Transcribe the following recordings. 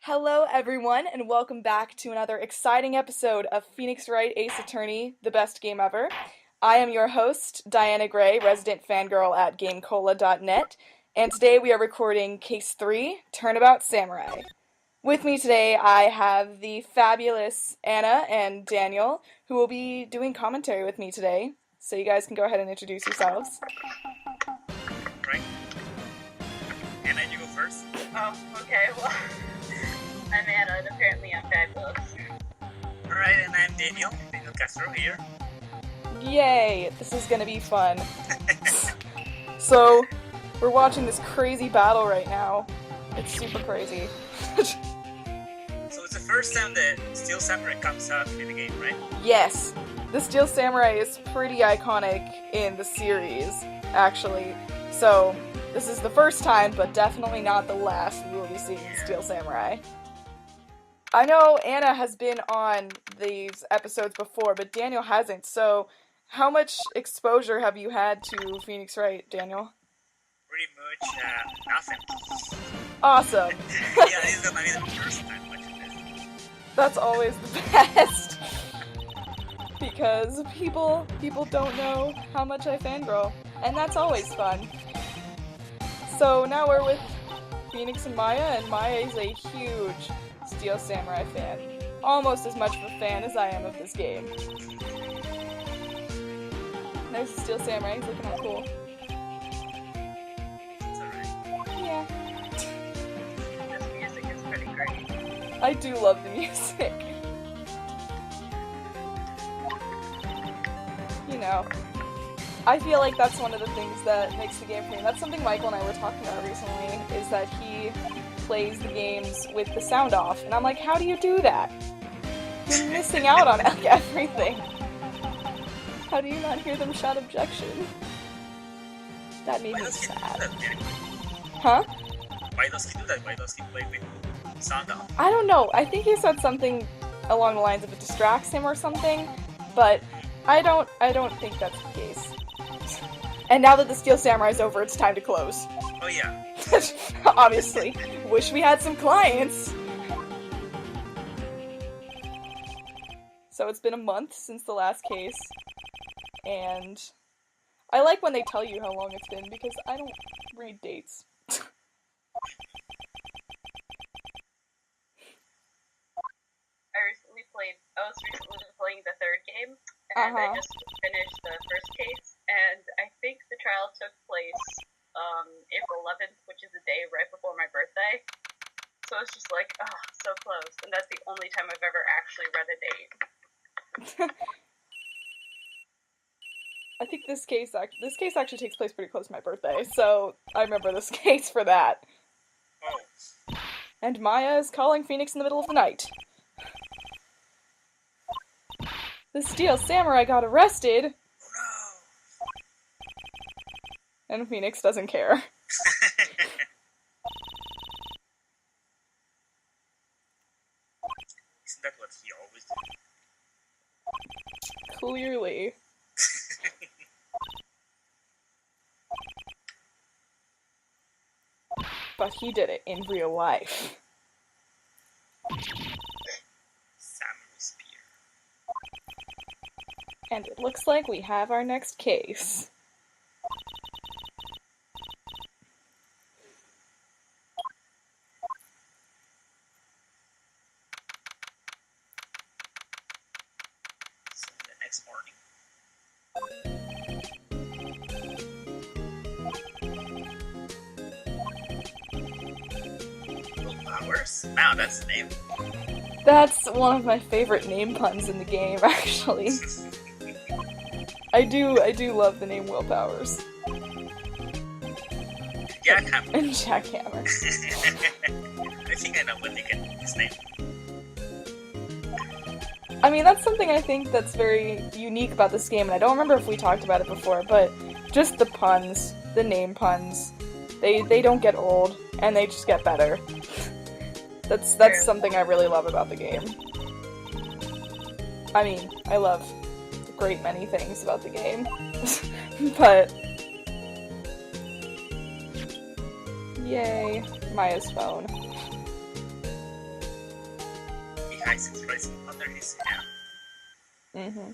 Hello, everyone, and welcome back to another exciting episode of Phoenix Wright Ace Attorney, the best game ever. I am your host, Diana Gray, resident fangirl at GameCola.net, and today we are recording Case 3, Turnabout Samurai. With me today, I have the fabulous Anna and Daniel, who will be doing commentary with me today. So you guys can go ahead and introduce yourselves. Right. Anna, you go first. Oh, okay, well, I'm Anna, and apparently I'm fabulous. Alright, and I'm Daniel Castro here. Yay! This is gonna be fun. So, we're watching this crazy battle right now. It's super crazy. So it's the first time that Steel Samurai comes out in the game, right? Yes! The Steel Samurai is pretty iconic in the series, actually. So, this is the first time, but definitely not the last we will be seeing Steel Samurai. I know Anna has been on these episodes before, but Daniel hasn't, so how much exposure have you had to Phoenix Wright, Daniel? Pretty much nothing. Awesome! Yeah, this is gonna be the first time watching this. That's always the best. Because people don't know how much I fangirl, and that's always fun. So now we're with Phoenix and Maya is a huge Steel Samurai fan. Almost as much of a fan as I am of this game. There's the Steel Samurai, he's looking all cool. It's alright. Yeah. This music is pretty great. I do love the music. You know, I feel like that's one of the things that makes the game for me. That's something Michael and I were talking about recently, is that he plays the games with the sound off, and I'm like, how do you do that? You're missing out on like, everything. How do you not hear them shout objection? That made me sad. Huh? Why does he do that? Why does he play with sound off? I don't know. I think he said something along the lines of it distracts him or something, but I don't think that's the case. And now that the Steel Samurai's over, it's time to close. Oh yeah. Obviously. Wish we had some clients. So it's been a month since the last case, and I like when they tell you how long it's been because I don't read dates. I was recently playing the third game, and I just finished the first case, and I think the trial took place April 11th, which is the day right before my birthday. So it's just like, oh, so close. And that's the only time I've ever actually read a date. I think this case actually takes place pretty close to my birthday, so I remember this case for that. Oh. And Maya is calling Phoenix in the middle of the night. The Steel Samurai got arrested! Oh And Phoenix doesn't care. no. Isn't that what he always do? Clearly. But he did it in real life. Samurai spear. And it looks like we have our next case. So the next morning. Flowers? Wow, that's the name. That's one of my favorite name puns in the game, actually. I do love the name Will Powers. Jackhammer. And Jackhammer. I think I know when they get his name. I mean, that's something I think that's very unique about this game, and I don't remember if we talked about it before, but just the puns, the name puns, they don't get old, and they just get better. That's something I really love about the game. I mean, I love a great many things about the game, but yay, Maya's phone. hijinks rising under his hand. Mm-hmm.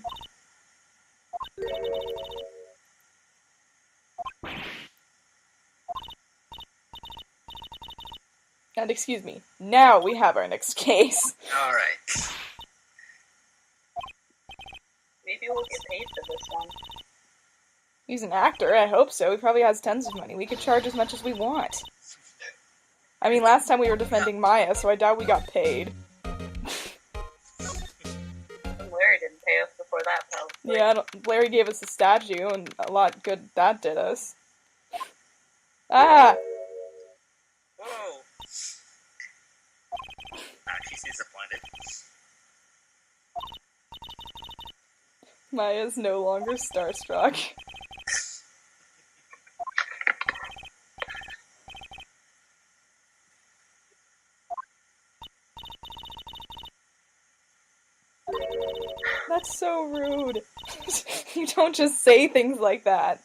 And excuse me, now we have our next case. Alright. Maybe we'll get paid for this one. He's an actor, I hope so. He probably has tons of money. We could charge as much as we want. I mean, last time we were defending Maya, so I doubt we got paid. Larry didn't pay us before that, probably. Yeah, Larry gave us a statue, and a lot good that did us. Ah! Whoa! She's disappointed. Maya's no longer starstruck. That's so rude. You don't just say things like that.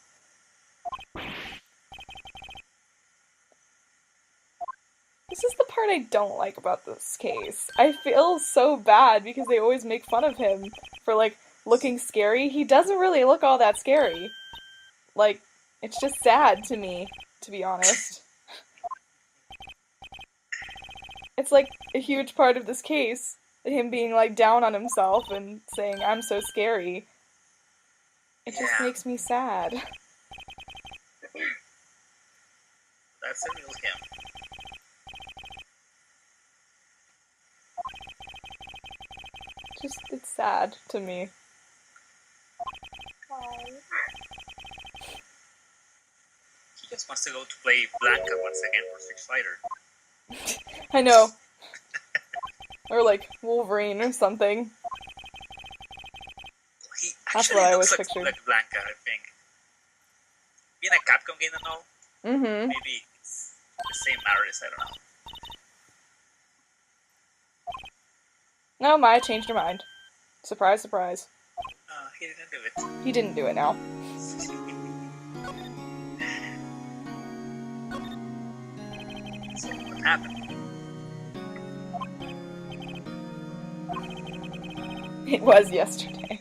This is the part I don't like about this case. I feel so bad because they always make fun of him for, like, looking scary. He doesn't really look all that scary. Like, it's just sad to me, to be honest. It's like a huge part of this case, him being, like, down on himself and saying, I'm so scary. It just makes me sad. That's a real him. Just, it's sad to me. He just wants to go to play Blanca once again for Street Fighter. I know. Or like Wolverine or something. He That's actually what I looks was like, picturing. like Blanca, I think. Being a Capcom game and all, Mm-hmm. maybe it's the same artist, I don't know. No, Maya changed her mind. Surprise, surprise. He didn't do it. He didn't do it now. So, what happened? It was yesterday.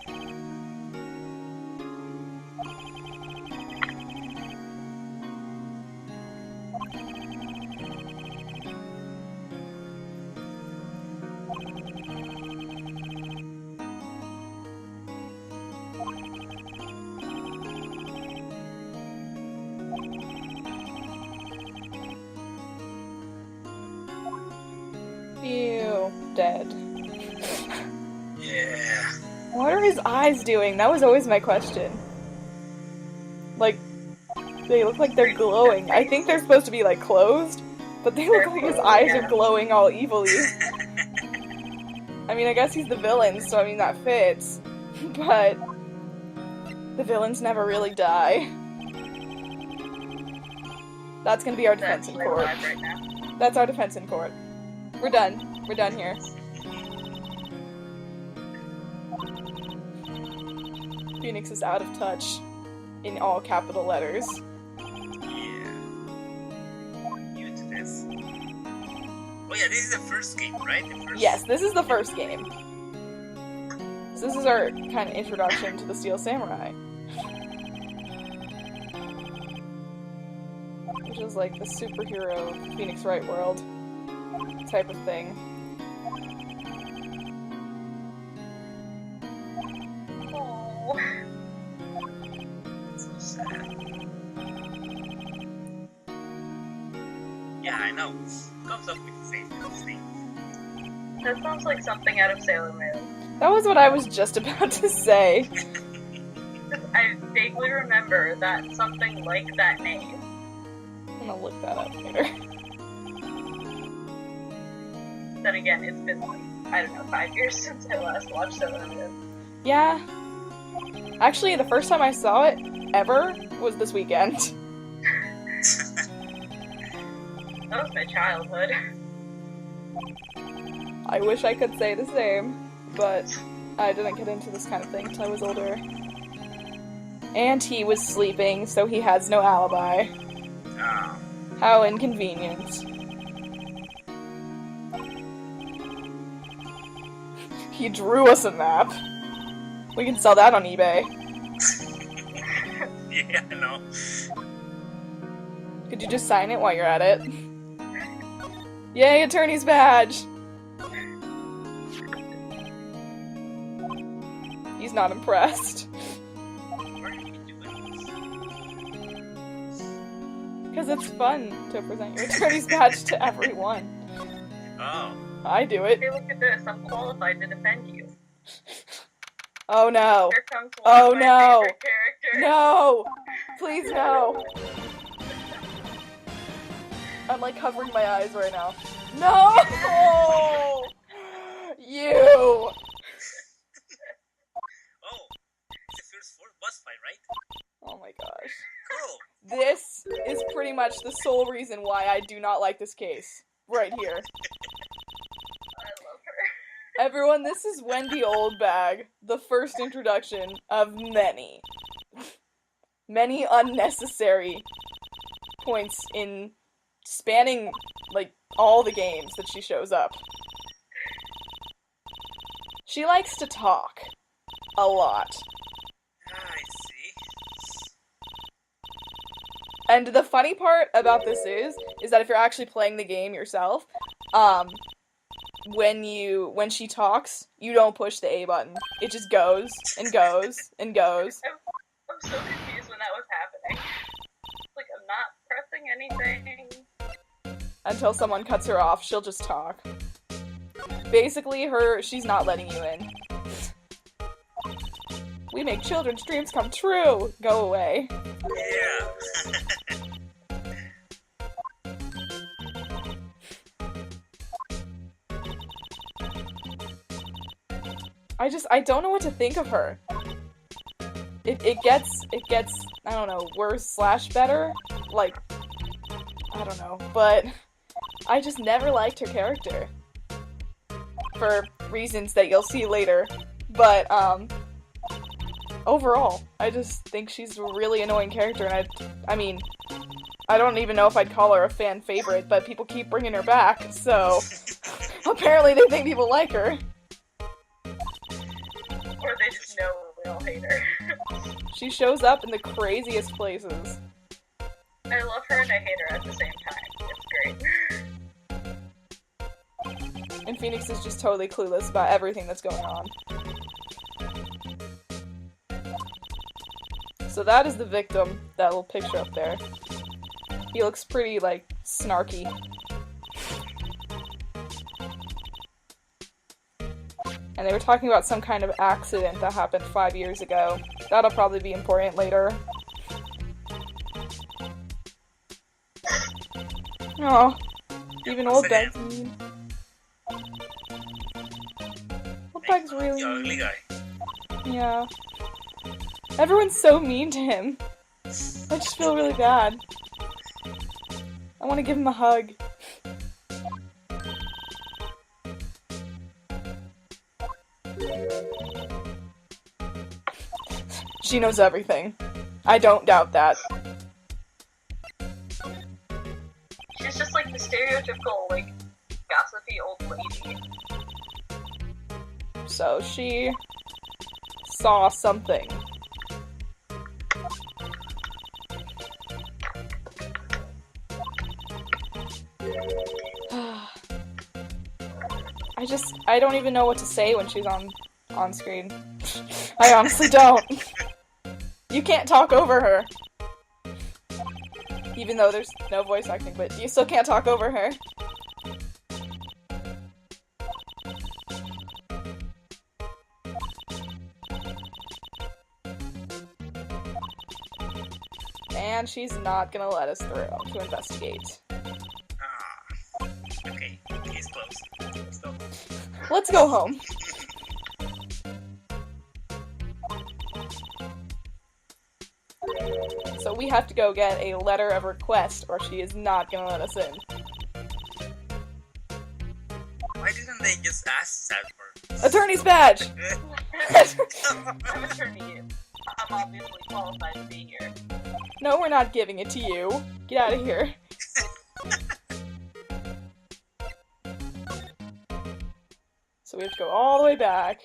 Ew, dead. Yeah. What are his eyes doing? That was always my question. Like, they look like they're glowing. I think they're supposed to be, like, closed, but they look like his eyes are glowing all evilly. I mean, I guess he's the villain, so I mean, that fits. But the villains never really die. That's gonna be our defense in court. Right now. That's our defense in court. We're done. We're done here. Phoenix is out of touch. In all capital letters. Yeah. New to this. Oh yeah, this is the first game, right? The first... Yes, this is the first game. So this is our kind of introduction to the Steel Samurai. Which is like the superhero Phoenix Wright world type of thing. Oh. So sad. Yeah, I know. Comes up with the same thing. That sounds like something out of Sailor Moon. That was what I was just about to say. I vaguely remember that something like that name. I'm gonna look that up later. Then again, it's been like, I don't know, 5 years since I last watched Sailor Moon. Yeah. Actually, the first time I saw it, ever, was this weekend. That was my childhood. I wish I could say the same, but I didn't get into this kind of thing until I was older. And he was sleeping, so he has no alibi. Oh. How inconvenient. He drew us a map. We can sell that on eBay. Yeah, I know. Could you just sign it while you're at it? Yay, attorney's badge! He's not impressed. Why are you doing this? Because it's fun to present your attorney's badge to everyone. Oh. I do it. Hey, look at this. I'm qualified to defend you. Oh no. Here comes one Oh of my no. favorite characters. No! Please no! I'm like covering my eyes right now. No! You! Oh. It's the first boss fight, right? Oh my gosh. Cool. This is pretty much the sole reason why I do not like this case. Right here. I love her. Everyone, this is Wendy Oldbag, the first introduction of many. Many unnecessary points in spanning, like, all the games that she shows up. She likes to talk. A lot. I see. And the funny part about this is that if you're actually playing the game yourself, when she talks, you don't push the A button. It just goes and goes and goes. I'm so confused when that was happening. Like, I'm not pressing anything. Until someone cuts her off, she'll just talk. Basically, she's not letting you in. We make children's dreams come true! Go away. Yeah. I don't know what to think of her. It gets, I don't know, worse / better? Like, I don't know, but I just never liked her character. For reasons that you'll see later. But, overall, I just think she's a really annoying character, and I mean, I don't even know if I'd call her a fan favorite, but people keep bringing her back, so apparently they think people like her. Or they just know we all hate her. She shows up in the craziest places. I love her and I hate her at the same time. It's great. And Phoenix is just totally clueless about everything that's going on. So that is the victim, that little picture up there. He looks pretty, like, snarky. And they were talking about some kind of accident that happened 5 years ago. That'll probably be important later. Oh, even old Bag's mean. Old Bag's really The ugly mean. guy. Yeah. Everyone's so mean to him. I just feel really bad. I want to give him a hug. She knows everything. I don't doubt that. She's just like the stereotypical, like, gossipy old lady. So she saw something. I don't even know what to say when she's on screen. I honestly don't. You can't talk over her. Even though there's no voice acting, but you still can't talk over her. And she's not gonna let us through to investigate. Ah. Okay, case closed. Let's go. Let's go home. So we have to go get a letter of request, or she is not gonna let us in. Why didn't they just ask that for? Attorney's badge! I'm attorney. I'm obviously qualified to be here. No, we're not giving it to you. Get out of here. So we have to go all the way back.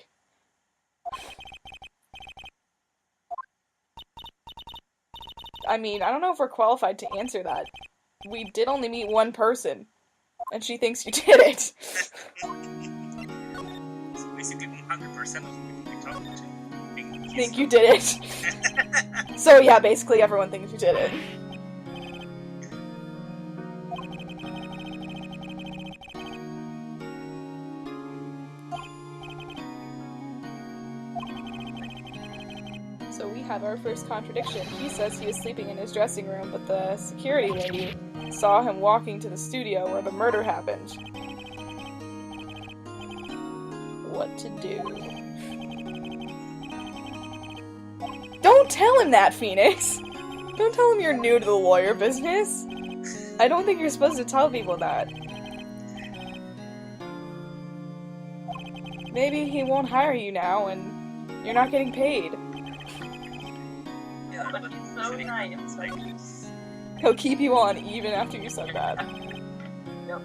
I mean, I don't know if we're qualified to answer that. We did only meet one person, and she thinks you did it. So basically 100% of the people we talked to think you did it. So yeah, basically everyone thinks you did it. So we have our first contradiction. He says he was sleeping in his dressing room, but the security lady saw him walking to the studio where the murder happened. What to do? Don't tell him that, Phoenix! Don't tell him you're new to the lawyer business. I don't think you're supposed to tell people that. Maybe he won't hire you now and you're not getting paid. Yeah, But he's so nice. He'll keep you on even after you said that. Yep.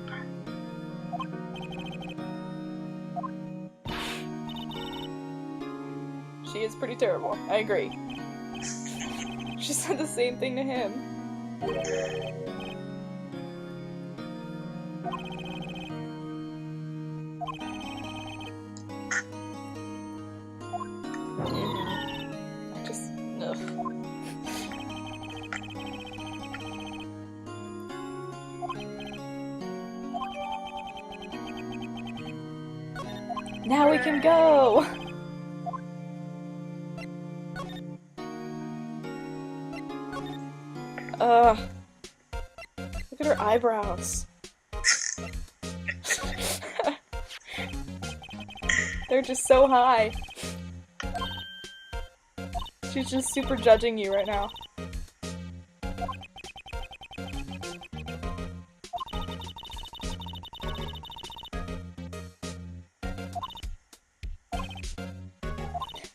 She is pretty terrible. I agree. She said the same thing to him. Just, ugh. Now we can go! Look at her eyebrows. They're just so high. She's just super judging you right now.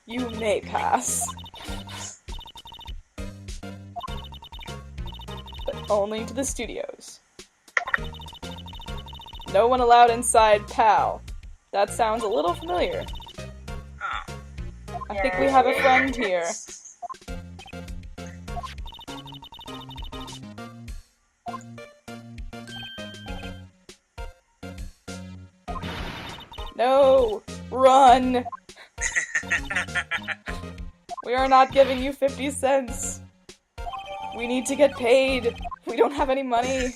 You may pass. But only to the studios. No one allowed inside, pal. That sounds a little familiar. Oh. I think we have a friend here. No! Run! We are not giving you 50 cents. We need to get paid. We don't have any money.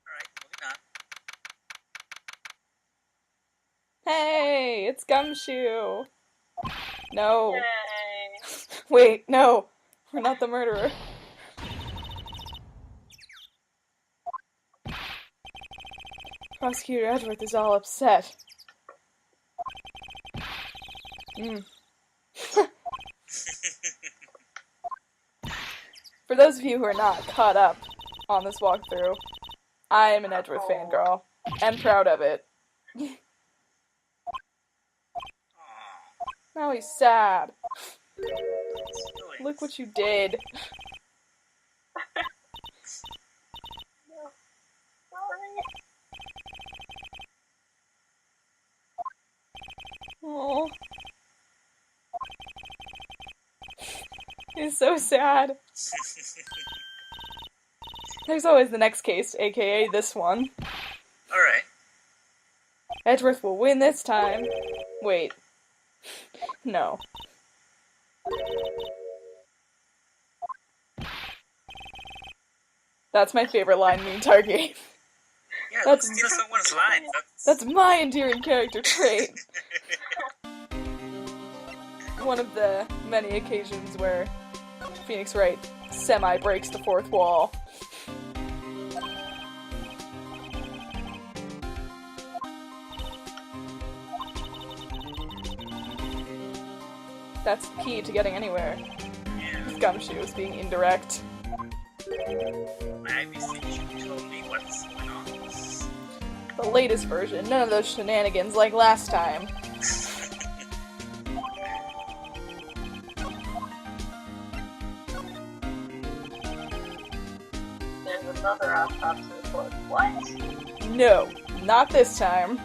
Alright, moving on. Hey, it's Gumshoe. No. Yay. Wait, no. We're not the murderer. Prosecutor Edgeworth is all upset. For those of you who are not caught up on this walkthrough, I am an Edgeworth fangirl, and proud of it. Now he's sad. Look what you did. Oh. He's so sad. There's always the next case, aka this one. Alright. Edgeworth will win this time. Wait. No. That's my favorite line in the entire game. Yeah, That's- steal someone's line. That's my endearing character trait. One of the many occasions where Phoenix Wright semi-breaks the fourth wall. That's the key to getting anywhere. Yeah. Gumshoe is being indirect. I beseech you, tell me what's going on. The latest version, none of those shenanigans like last time. There's there's another autopsy report. What? No, not this time.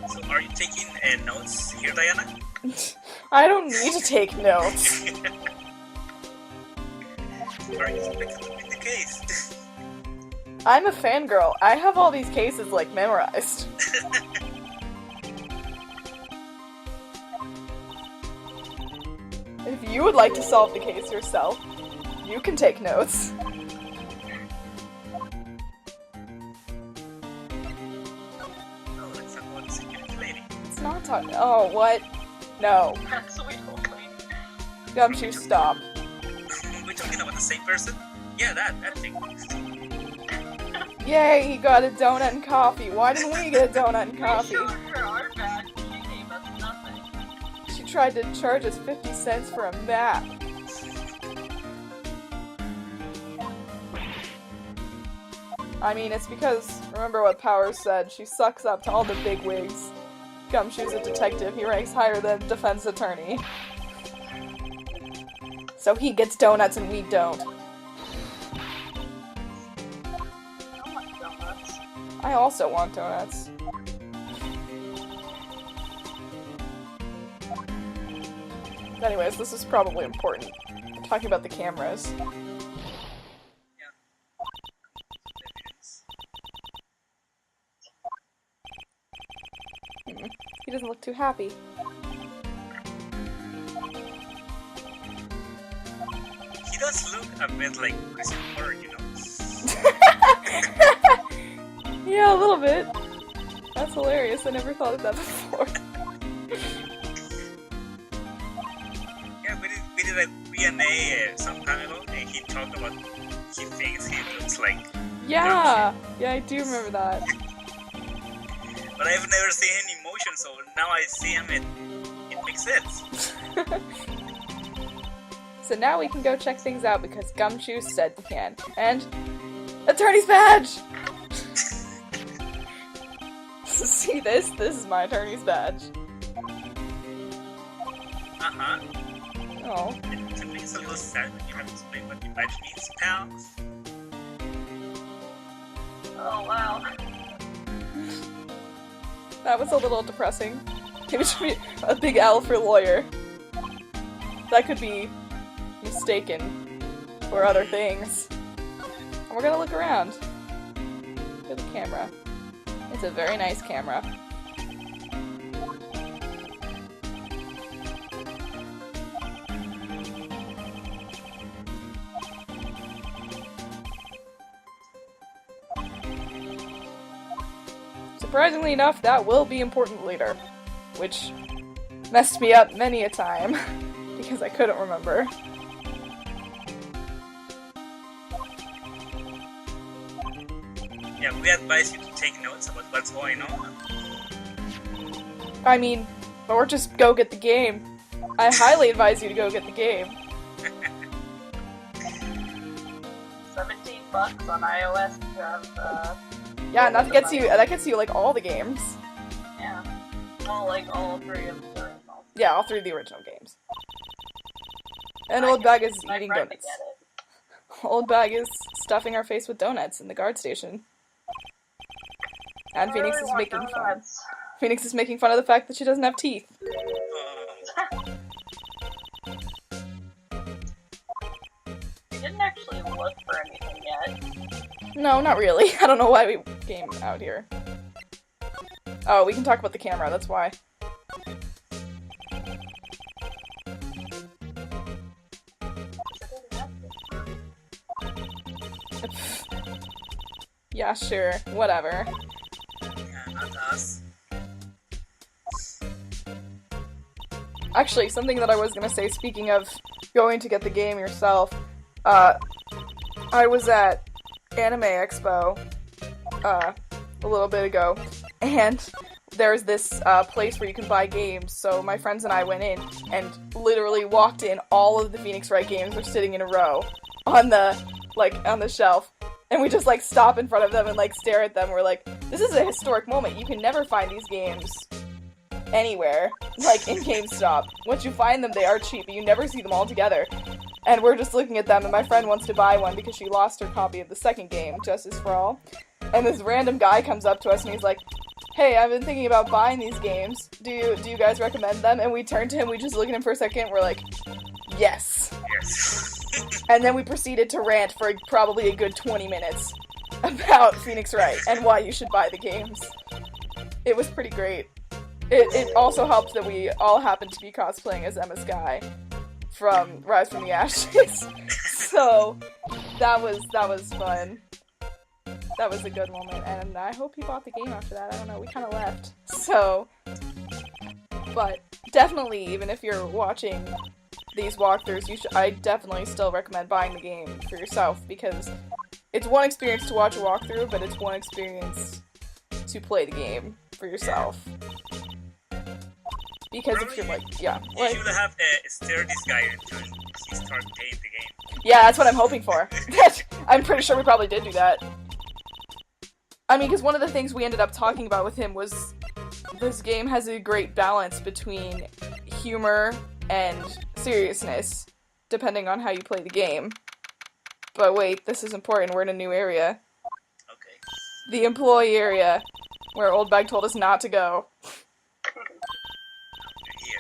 So are you taking notes here, Diana? I don't need to take notes. Are you expected to win the case? I'm a fangirl. I have all these cases, like, memorized. If you would like to solve the case yourself, you can take notes. No, let's talk about the security lady. It's not talking. Oh, what? No. Sweet old lady. Gumshoe, stop. We're talking about the same person? Yeah, that thing. Yay, he got a donut and coffee. Why didn't we get a donut and coffee? We showed her our badge, and she gave us nothing. She tried to charge us 50 cents for a map. I mean, it's because, remember what Powers said, she sucks up to all the bigwigs. Gumshoe's a detective, he ranks higher than defense attorney. So he gets donuts and we don't. I want donuts. I also want donuts. Anyways, this is probably important. I'm talking about the cameras. He doesn't look too happy. He does look a bit like Chris Porter, you know? Yeah, a little bit. That's hilarious. I never thought of that before. Yeah, we did a Q&A some time ago, and he talked about he thinks he looks like. Yeah! Yeah, I do remember that. But I've never seen any emotion, so now I see him, it makes sense. So now we can go check things out because Gumshoe said we can. And attorney's badge! See this? This is my attorney's badge. Uh-huh. Oh. To me it's a little sad when you have to explain what the badge means, pal. Oh, wow. That was a little depressing. Maybe it should be a big L for lawyer. That could be mistaken for other things. And we're gonna look around. Look at the camera. It's a very nice camera. Surprisingly enough, that will be important later. Which messed me up many a time. Because I couldn't remember. Yeah, we advise you to take notes about what's going on. I mean, or just go get the game. I highly advise you to go get the game. $17 on iOS to have, Yeah, and that gets you like all the games. yeah. Well, like all three of the originals. Yeah, all three of the original games. And Old Bag is My eating friend to donuts. get it. Old Bag is stuffing our face with donuts in the guard station. And I Phoenix really is want making fun. donuts. Phoenix is making fun of the fact that she doesn't have teeth. We didn't actually look for anything yet. No, not really. I don't know why we came out here. Oh, we can talk about the camera, that's why. Yeah, sure. Whatever. Yeah, not us. Actually, something that I was gonna say, speaking of going to get the game yourself, I was at Anime Expo, a little bit ago, and there's this, place where you can buy games, so my friends and I went in, and literally walked in, all of the Phoenix Wright games were sitting in a row, on the shelf, and we just, like, stop in front of them and, like, stare at them, we're like, this is a historic moment, you can never find these games anywhere, like in GameStop. Once you find them, they are cheap, but you never see them all together. And we're just looking at them, and my friend wants to buy one because she lost her copy of the second game, Justice for All. And this random guy comes up to us and he's like, hey, I've been thinking about buying these games. Do you guys recommend them? And we turn to him, we just look at him for a second, we're like, yes. Yes. And then we proceeded to rant for probably a good 20 minutes about Phoenix Wright and why you should buy the games. It was pretty great. It also helped that we all happened to be cosplaying as Emma Skye from Rise from the Ashes. So that was fun. That was a good moment, and I hope he bought the game after that. I don't know, we kind of left. So, but definitely, even if you're watching these walkthroughs, I definitely still recommend buying the game for yourself, because it's one experience to watch a walkthrough, but it's one experience to play the game for yourself. Because Probably if you're like, yeah. You should have steer this guy until he starts playing the game. Yeah, that's what I'm hoping for. I'm pretty sure we probably did do that. I mean, because one of the things we ended up talking about with him was this game has a great balance between humor and seriousness, depending on how you play the game. But wait, this is important, we're in a new area. Okay. The employee area, where Old Bag told us not to go. Here.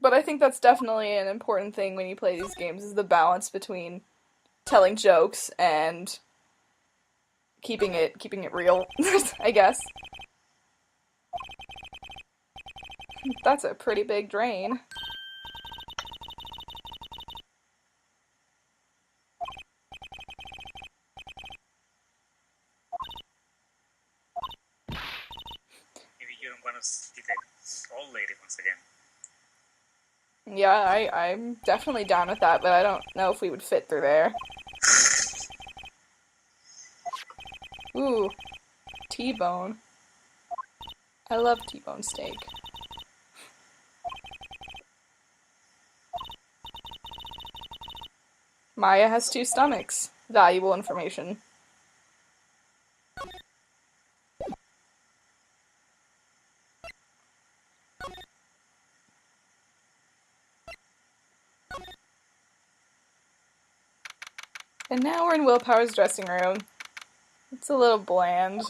But I think that's definitely an important thing when you play these games, is the balance between telling jokes and keeping it real, I guess. That's a pretty big drain. Maybe you don't want to see the old lady once again. Yeah, I'm definitely down with that, but I don't know if we would fit through there. Ooh, T-bone. I love T-bone steak. Maya has 2 stomachs. Valuable information. And now we're in Willpower's dressing room. It's a little bland.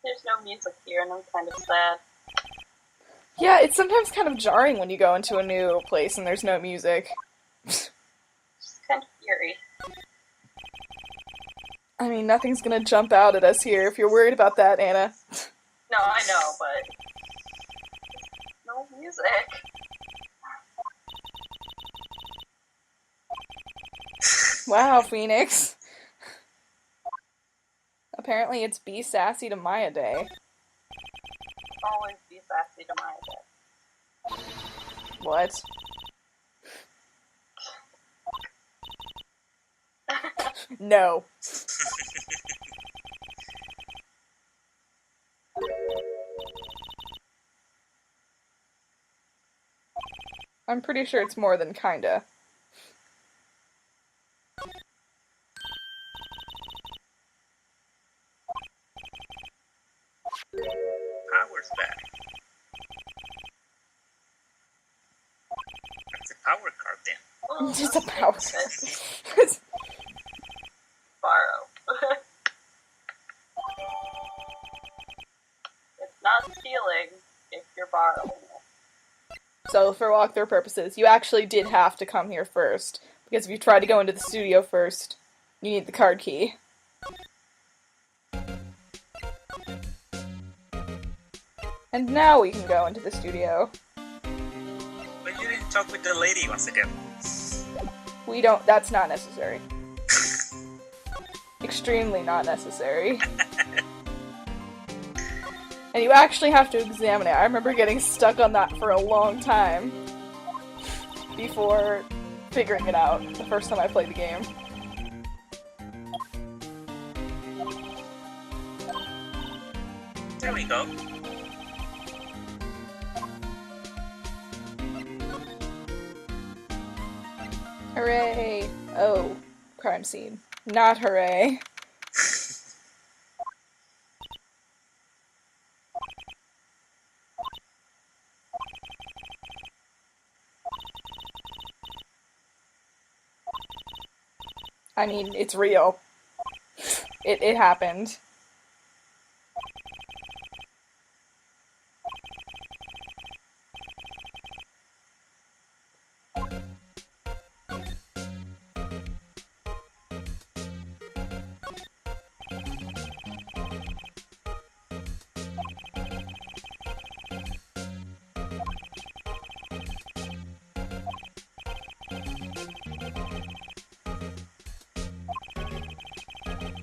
There's no music here, and I'm kind of sad. Yeah, it's sometimes kind of jarring when you go into a new place and there's no music. It's kind of eerie. I mean, nothing's gonna jump out at us here if you're worried about that, Anna. No, I know, but no music. Wow, Phoenix. Apparently it's Be Sassy to Maya Day. Always be sassy to my day. What? No. I'm pretty sure it's more than kinda. Power's back. That's a power card then. Oh, Just a power. borrow. It's not stealing if you're borrowing it. So, for walkthrough purposes, you actually did have to come here first. Because if you tried to go into the studio first, you need the card key. And now we can go into the studio. But you didn't talk with the lady once again. We don't, that's not necessary. Extremely not necessary. And you actually have to examine it. I remember getting stuck on that for a long time. before figuring it out the first time I played the game. There we go. Hooray! Oh, crime scene. Not hooray. I mean, it's real. It happened.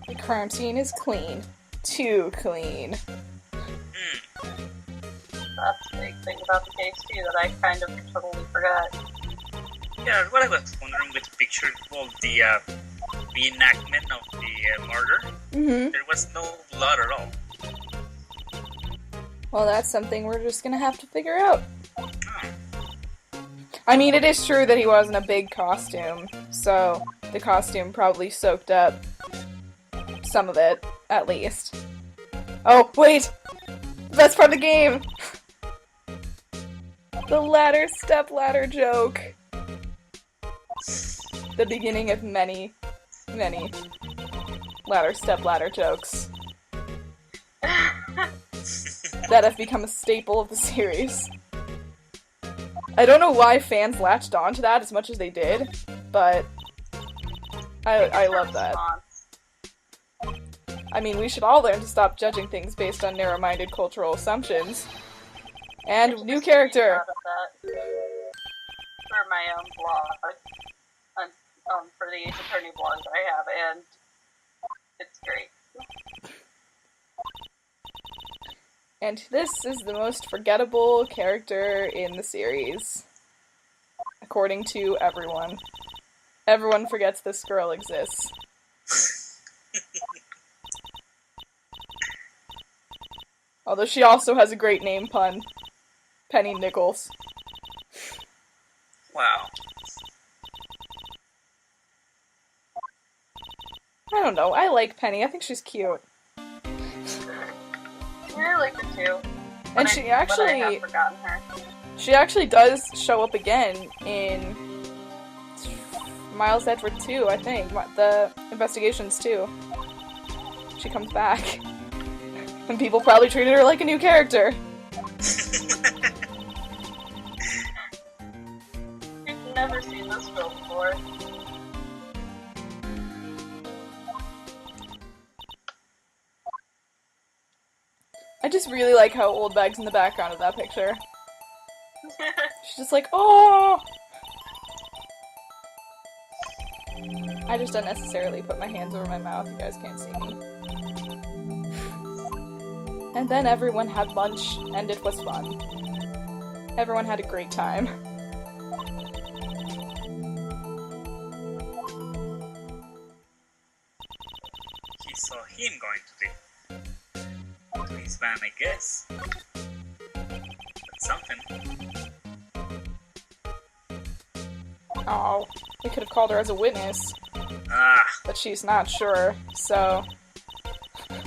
The crime scene is clean. Too clean. That's the big thing about the case too that I kind of totally forgot. Yeah, what I was wondering with the picture, well, the reenactment of the murder, there was no blood at all. Well, that's something we're just gonna have to figure out. Oh. I mean, it is true that he was in a big costume, so the costume probably soaked up some of it, at least. Oh, wait! The best part of the game! The ladder step ladder joke. The beginning of many, many ladder step ladder jokes that have become a staple of the series. I don't know why fans latched onto that as much as they did, but I love that. I mean, we should all learn to stop judging things based on narrow-minded cultural assumptions. And new character! For my own blog, for the Ace Attorney blog that I have, and it's great. And this is the most forgettable character in the series. According to everyone. Everyone forgets this girl exists. Although she also has a great name pun. Penny Nichols. Wow. I don't know, I like Penny. I think she's cute. I like her too. And I have forgotten her. She actually does show up again in Miles Edward 2, I think. The Investigations 2. She comes back. And people probably treated her like a new character. I've never seen this film before. I just really like how Old Bag's in the background of that picture. She's just like, oh! I just unnecessarily put my hands over my mouth, you guys can't see me. And then everyone had lunch, and it was fun. Everyone had a great time. He saw him going to his van, I guess. That's something. Oh, we could have called her as a witness. Ah. But she's not sure, so...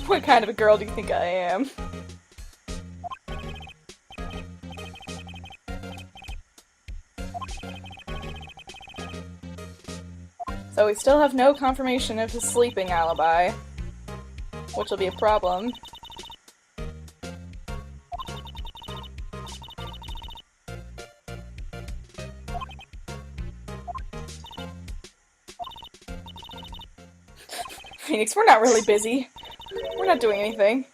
What kind of a girl do you think I am? So we still have no confirmation of his sleeping alibi, which will be a problem. Phoenix, we're not really busy. We're not doing anything.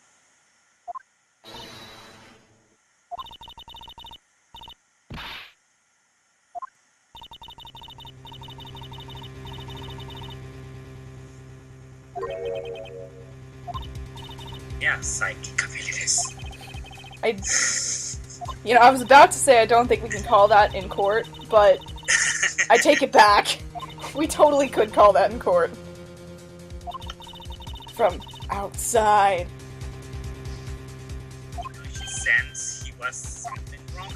Yeah, psychic abilities. I was about to say I don't think we can call that in court, but I take it back. We totally could call that in court. From outside. She sensed he was something wrong.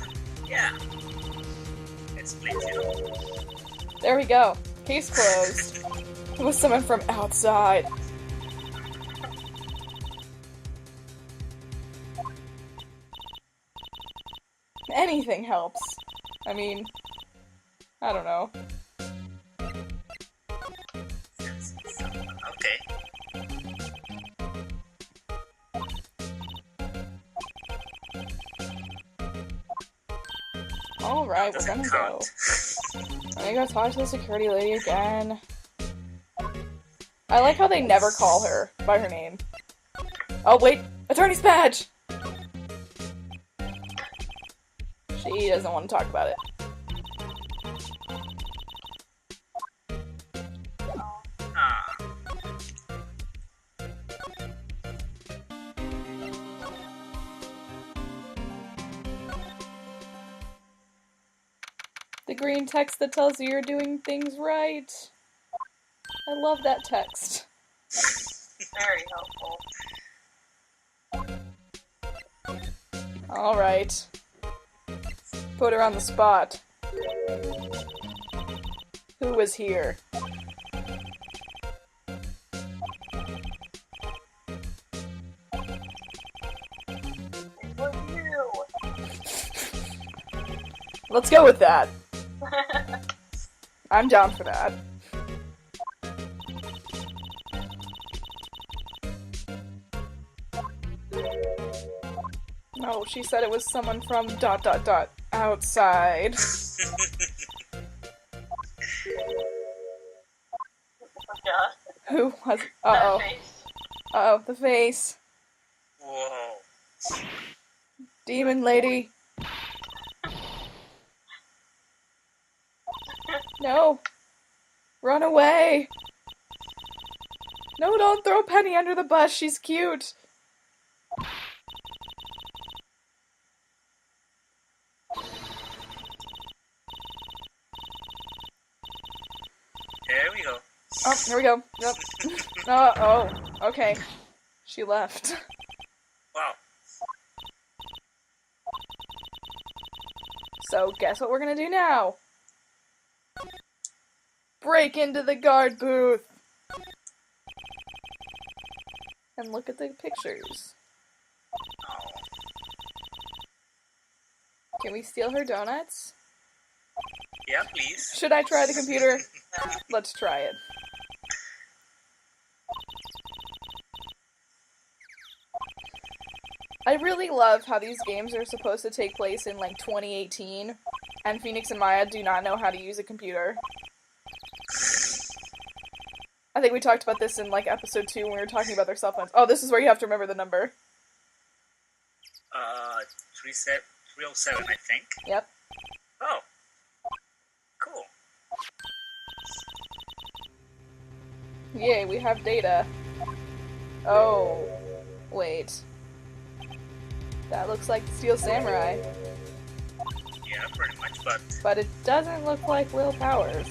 Yeah. Explains it all. There we go. Case closed. It was someone from outside. Anything helps. I mean, I don't know. Okay. Alright, we're gonna go. I'm gonna go talk to the security lady again. I like how they never call her by her name. Oh wait, attorney's badge! She doesn't want to talk about it. The green text that tells you you're doing things right. I love that text. Very helpful. Alright. Put her on the spot. Who was here? It was you. Let's go with that. I'm down for that. No, she said it was someone from ... outside. Who was... Uh-oh. Uh-oh, the face. Whoa. Demon lady. No. Run away. No, don't throw Penny under the bus. She's cute. There we go. Oh, here we go. Yep. Oh, okay. She left. Wow. So, guess what we're gonna do now? Break into the guard booth! And look at the pictures. Oh. Can we steal her donuts? Yeah, please. Should I try the computer? Let's try it. I really love how these games are supposed to take place in, like, 2018, and Phoenix and Maya do not know how to use a computer. I think we talked about this in, like, episode 2 when we were talking about their cell phones. Oh, this is where you have to remember the number. 307, I think. Yep. Oh. Cool. Yay, we have data. Oh. Wait. That looks like the Steel Samurai. Yeah, pretty much, But it doesn't look like Will Powers.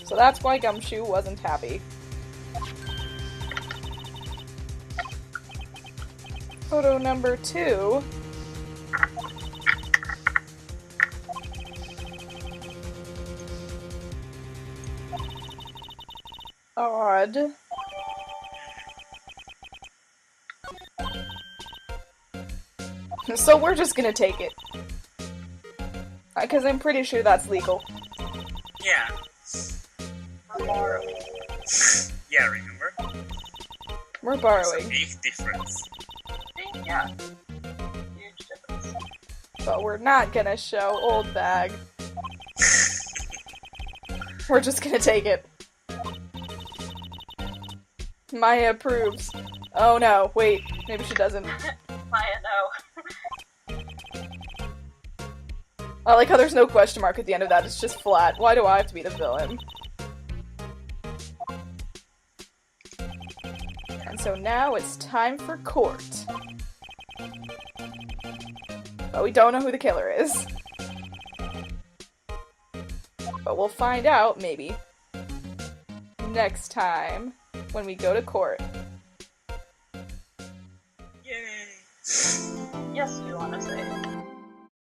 So that's why Gumshoe wasn't happy. Photo number 2. Odd. So we're just gonna take it. Because I'm pretty sure that's legal. yeah. Borrowing. Yeah, remember? We're It's a borrowing. big difference. Yeah. Huge difference. But we're not gonna show old bag. We're just gonna take it. Maya approves. Oh no, wait, maybe she doesn't. Maya, no. I like how there's no question mark at the end of that, it's just flat. Why do I have to be the villain? And so now it's time for court. But we don't know who the killer is. But we'll find out, maybe, next time when we go to court. Yay! Yes, you wanna say.